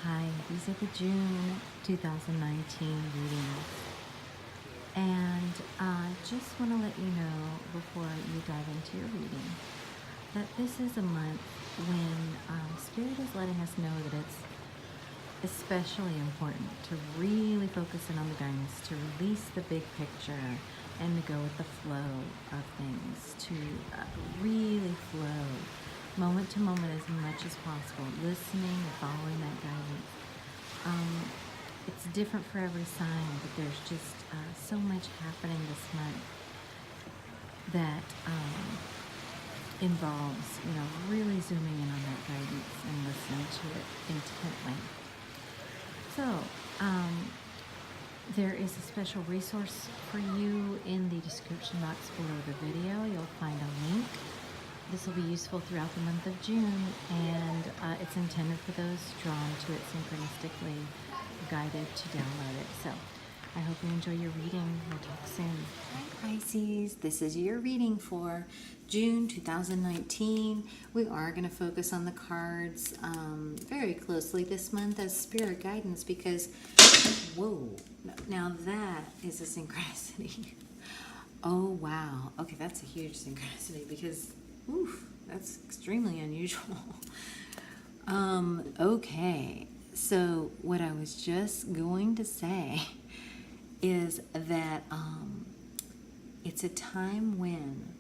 Hi, these are the June 2019 readings. And I just want to let you know before you dive into your reading that this is a month when Spirit is letting us know that it's especially important to really focus in on the guidance, to release the big picture and to go with the flow of things, to really flow moment to moment as much as possible, listening and following that guidance. It's different for every sign, but there's just so much happening this month that involves, really zooming in on that guidance and listening to it intently. So, there is a special resource for you in the description box below the video. You'll find a link. This will be useful throughout the month of June, and it's intended for those drawn to it synchronistically, guided to download it. So I hope you enjoy your reading. We'll talk soon. Hi Pisces, this is your reading for June 2019. We are going to focus on the cards very closely this month as spirit guidance because, whoa, now that is a synchronicity. Oh wow, okay, that's a huge synchronicity because oof, that's extremely unusual. Okay, so what I was just going to say is that it's a time when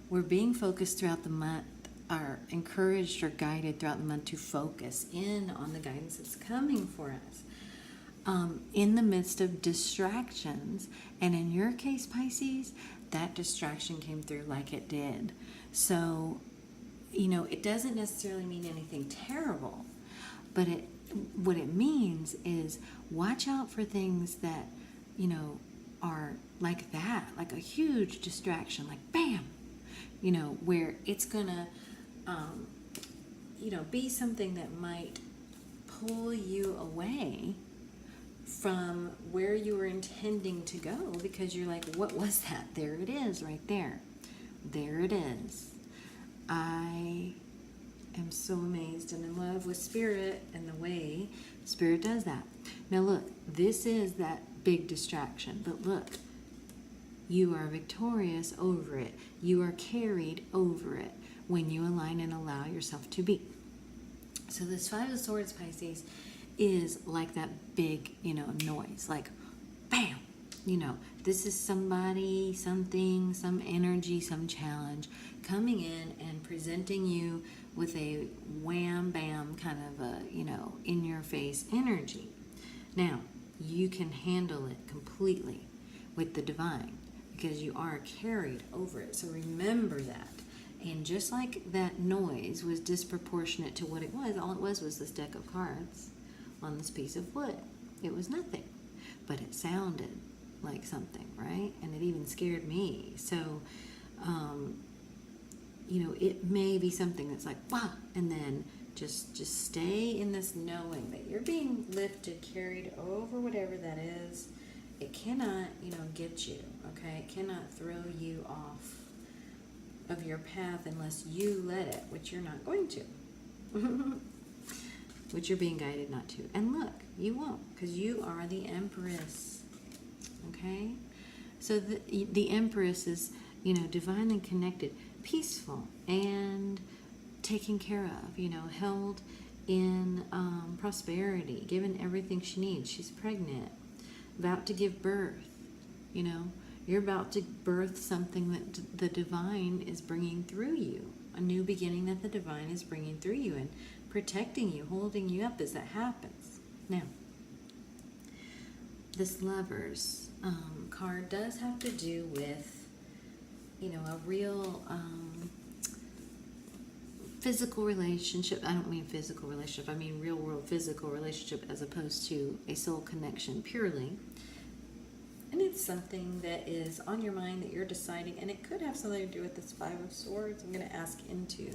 we're being focused throughout the month, are encouraged or guided throughout the month to focus in on the guidance that's coming for us. In the midst of distractions, and in your case, Pisces, that distraction came through like it did. So, it doesn't necessarily mean anything terrible, but what it means is watch out for things that, are like that, like a huge distraction, like bam, where it's gonna, be something that might pull you away from where you were intending to go because you're like, what was that? There it is right there. There it is. I am so amazed and in love with Spirit and the way Spirit does that. Now look, this is that big distraction, but look, you are victorious over it. You are carried over it when you align and allow yourself to be. So this Five of Swords, Pisces, is like that big, noise, like bam, this is somebody, something, some energy, some challenge coming in and presenting you with a wham bam kind of a, in your face energy. Now, you can handle it completely with the divine because you are carried over it. So remember that. And just like that noise was disproportionate to what it was, all it was this deck of cards on this piece of wood. It was nothing, but it sounded like something, right? And it even scared me. So, it may be something that's like, wow, and then just stay in this knowing that you're being lifted, carried over whatever that is. It cannot, get you, okay? It cannot throw you off of your path unless you let it, which you're not going to. Which you're being guided not to. And look, you won't, because you are the Empress. Okay? So the Empress is, divinely connected, peaceful, and taken care of, held in prosperity, given everything she needs. She's pregnant, about to give birth, You're about to birth something that the divine is bringing through you, a new beginning that the divine is bringing through you and protecting you, holding you up as that happens. Now, this Lovers card does have to do with, a real physical relationship. I don't mean physical relationship, I mean real world physical relationship as opposed to a soul connection purely. And it's something that is on your mind that you're deciding, and it could have something to do with this Five of Swords. I'm going to ask into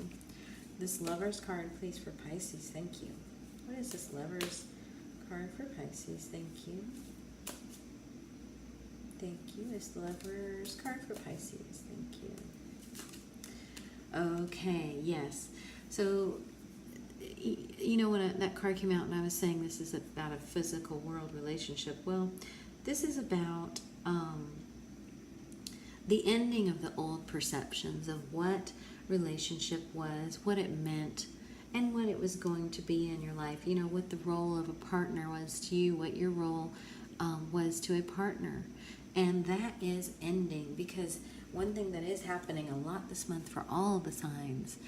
this Lovers card, please, for Pisces. Thank you. What is this Lovers card for Pisces? Thank you. Thank you. This Lovers card for Pisces. Thank you. Okay, yes. So, you know, when that card came out and I was saying this is about a physical world relationship, well, this is about the ending of the old perceptions of what relationship was, what it meant, and what it was going to be in your life. You know, what the role of a partner was to you, what your role was to a partner. And that is ending, because one thing that is happening a lot this month for all the signs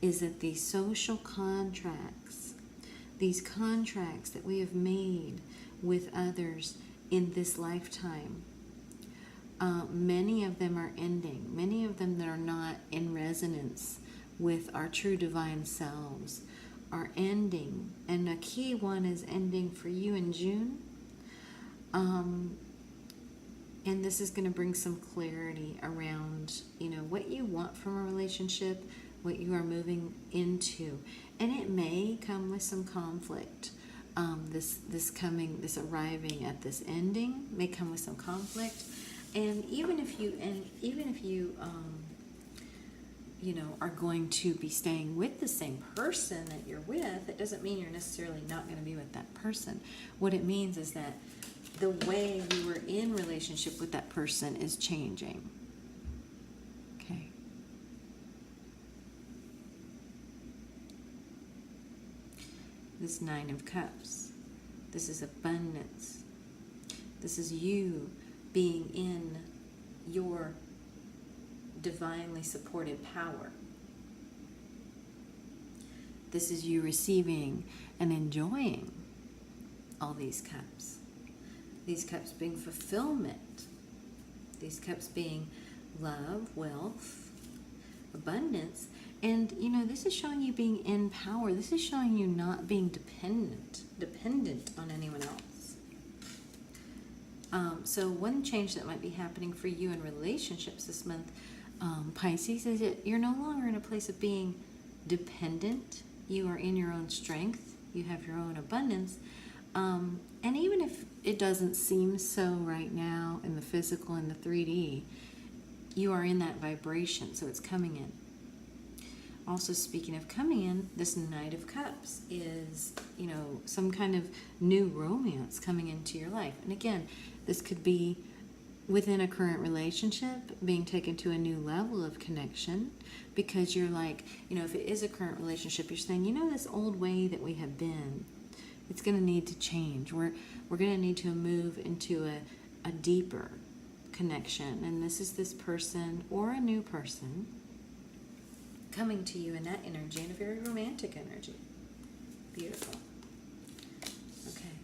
is that these social contracts, these contracts that we have made with others in this lifetime, many of them are ending. Many of them that are not in resonance with our true divine selves are ending. And a key one is ending for you in June. And this is going to bring some clarity around, you know, what you want from a relationship, what you are moving into. And it may come with some conflict. This arriving at this ending may come with some conflict. And even if you you know, are going to be staying with the same person that you're with, it doesn't mean you're necessarily not going to be with that person. What it means is that the way you were in relationship with that person is changing. Okay. This Nine of Cups. This is abundance. This is you being in your divinely supported power. This is you receiving and enjoying all these cups. These cups being fulfillment. These cups being love, wealth, abundance. And, you know, this is showing you being in power. This is showing you not being dependent on anyone else. So one change that might be happening for you in relationships this month, Pisces, is that you're no longer in a place of being dependent. You are in your own strength. You have your own abundance. And even if it doesn't seem so right now in the physical and the 3D, you are in that vibration, so it's coming in. Also, speaking of coming in, this Knight of Cups is, you know, some kind of new romance coming into your life. And again, this could be within a current relationship, being taken to a new level of connection, because you're like, you know, if it is a current relationship, you're saying, you know, this old way that we have been, it's going to need to change. We're going to need to move into a deeper connection. And this is this person or a new person coming to you in that energy, in a very romantic energy. Beautiful. Okay.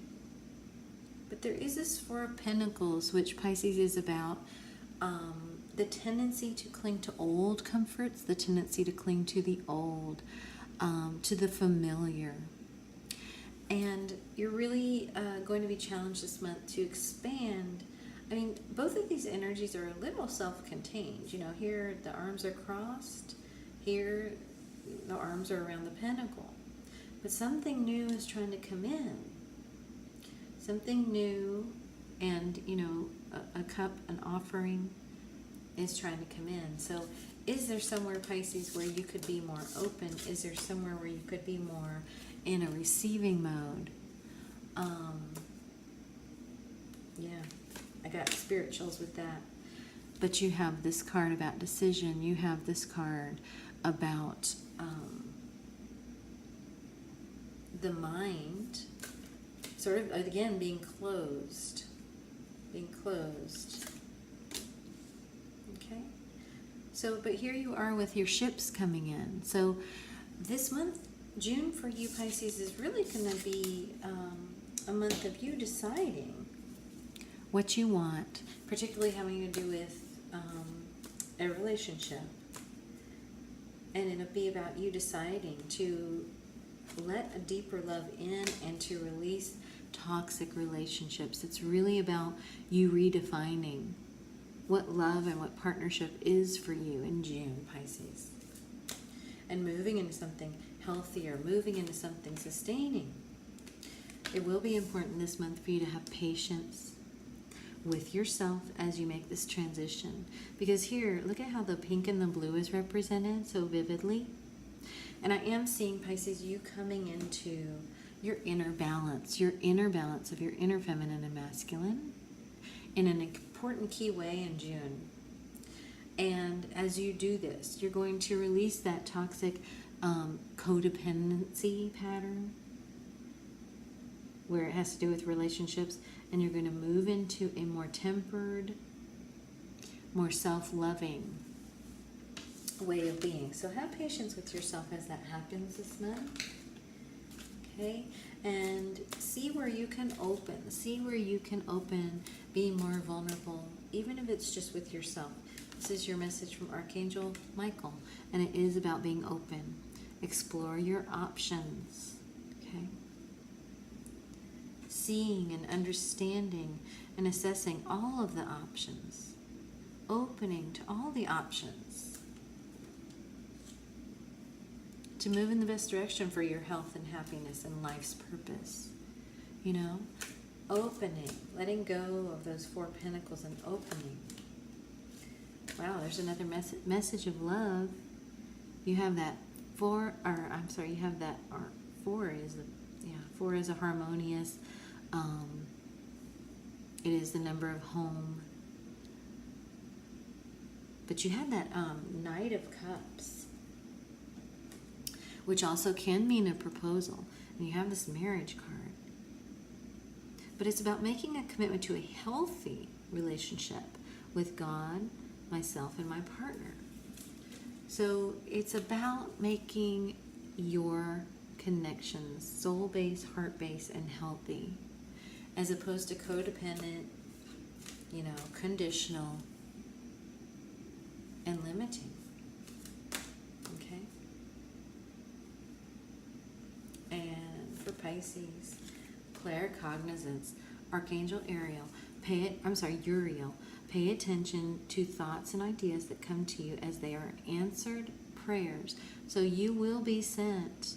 But there is this Four of Pentacles, which Pisces is about the tendency to cling to old comforts, the tendency to cling to the old, to the familiar. And you're really going to be challenged this month to expand. I mean, both of these energies are a little self-contained. You know, here the arms are crossed. Here the arms are around the pentacle. But something new is trying to come in. Something new, and, you know, a cup, an offering is trying to come in. So is there somewhere, Pisces, where you could be more open? Is there somewhere where you could be more in a receiving mode? Yeah, I got spirit chills with that. But you have this card about decision. You have this card about the mind, sort of, again, being closed. Being closed. Okay? So, but here you are with your ships coming in. So this month, June for you, Pisces, is really going to be a month of you deciding what you want, particularly having to do with a relationship. And it'll be about you deciding to let a deeper love in and to release toxic relationships. It's really about you redefining what love and what partnership is for you in June, Pisces. And moving into something healthier, moving into something sustaining. It will be important this month for you to have patience with yourself as you make this transition. Because here, look at how the pink and the blue is represented so vividly. And I am seeing, Pisces, you coming into your inner balance of your inner feminine and masculine in an important key way in June. And as you do this, you're going to release that toxic codependency pattern where it has to do with relationships, and you're going to move into a more tempered, more self-loving way of being. So have patience with yourself as that happens this month. Okay? And see where you can open. See where you can open, be more vulnerable, even if it's just with yourself. This is your message from Archangel Michael, and it is about being open. Explore your options. Okay? Seeing and understanding and assessing all of the options. Opening to all the options. To move in the best direction for your health and happiness and life's purpose. You know? Opening. Letting go of those 4 pentacles and opening. Wow, there's another message of love. You have that 4 is a harmonious. It is the number of home. But you have that Knight of Cups, which also can mean a proposal. And you have this marriage card. But it's about making a commitment to a healthy relationship with God, myself, and my partner. So it's about making your connections soul-based, heart-based, and healthy, as opposed to codependent, conditional, and limiting. Okay? And for Pisces, claircognizance, Archangel Uriel, pay attention to thoughts and ideas that come to you as they are answered prayers. So you will be sent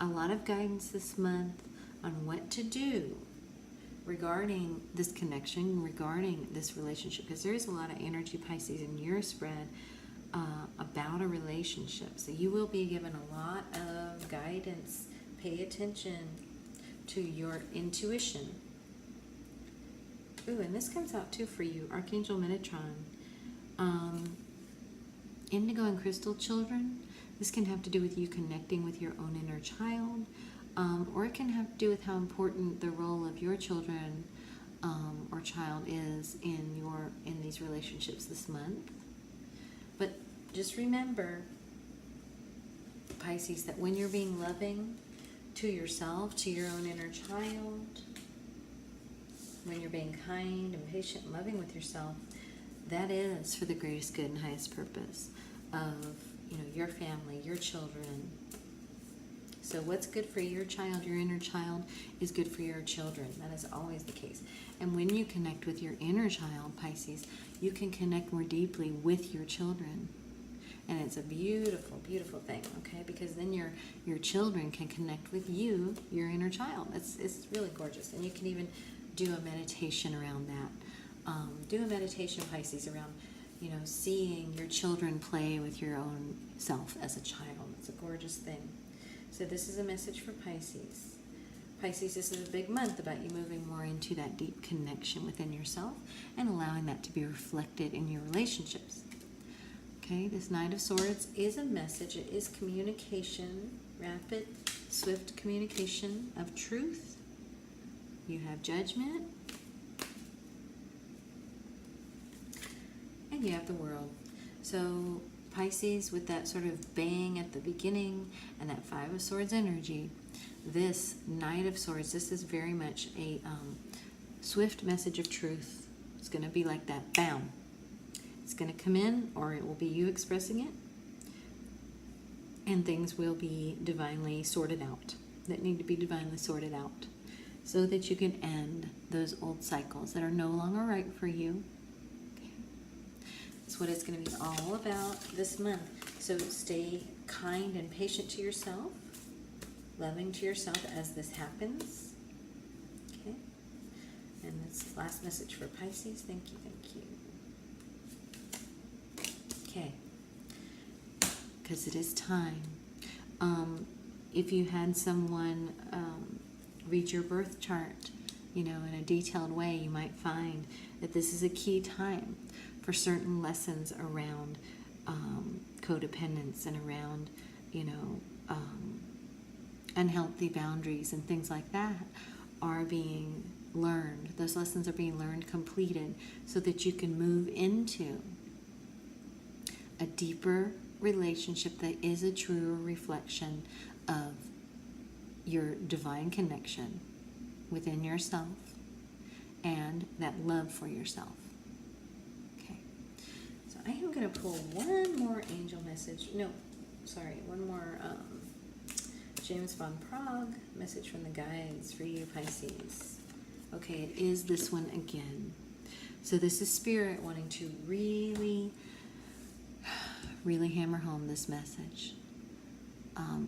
a lot of guidance this month on what to do regarding this connection, regarding this relationship, because there is a lot of energy, Pisces, in your spread about a relationship. So you will be given a lot of guidance. Pay attention to your intuition. Ooh, and this comes out too for you, Archangel Metatron. Indigo and crystal children. This can have to do with you connecting with your own inner child, or it can have to do with how important the role of your children or child is in these relationships this month. But just remember, Pisces, that when you're being loving to yourself, to your own inner child, when you're being kind and patient and loving with yourself, that is for the greatest good and highest purpose of your family, your children. So what's good for your child, your inner child, is good for your children. That is always the case. And when you connect with your inner child, Pisces, you can connect more deeply with your children. And it's a beautiful, beautiful thing, okay? Because then your children can connect with you, your inner child. It's really gorgeous. And you can even do a meditation around that. Do a meditation, Pisces, around seeing your children play with your own self as a child. It's a gorgeous thing. So this is a message for Pisces. Pisces, this is a big month about you moving more into that deep connection within yourself and allowing that to be reflected in your relationships. Okay, this Knight of Swords is a message. It is communication, rapid, swift communication of truth. You have Judgment. And you have the World. So Pisces, with that sort of bang at the beginning and that 5 of Swords energy, this Knight of Swords, this is very much a swift message of truth. It's going to be like that, bam. It's going to come in, or it will be you expressing it, and things will be divinely sorted out, that need to be divinely sorted out, so that you can end those old cycles that are no longer right for you. That's what it's going to be all about this month. So stay kind and patient to yourself, loving to yourself as this happens. Okay? And that's the last message for Pisces. Thank you, thank you. Okay. Because it is time If you had someone read your birth chart, in a detailed way, you might find that this is a key time for certain lessons around codependence and around, unhealthy boundaries and things like that are being learned. Those lessons are being learned, completed, so that you can move into a deeper relationship that is a truer reflection of your divine connection within yourself and that love for yourself. Okay, so I am going to pull one more angel message. No, sorry, one more James von Prague message from the guides for you, Pisces. Okay, it is this one again. So this is Spirit wanting to really, really hammer home this message.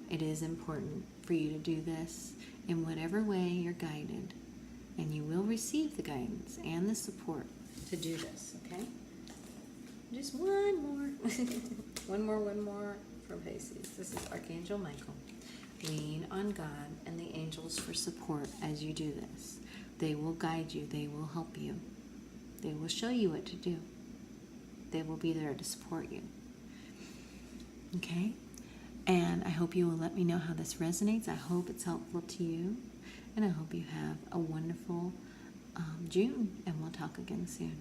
It is important for you to do this in whatever way you're guided, and you will receive the guidance and the support to do this, okay? Just one more. one more from Pisces. This is Archangel Michael. Lean on God and the angels for support as you do this. They will guide you. They will help you. They will show you what to do. They will be there to support you. Okay? And I hope you will let me know how this resonates. I hope it's helpful to you. And I hope you have a wonderful June. And we'll talk again soon.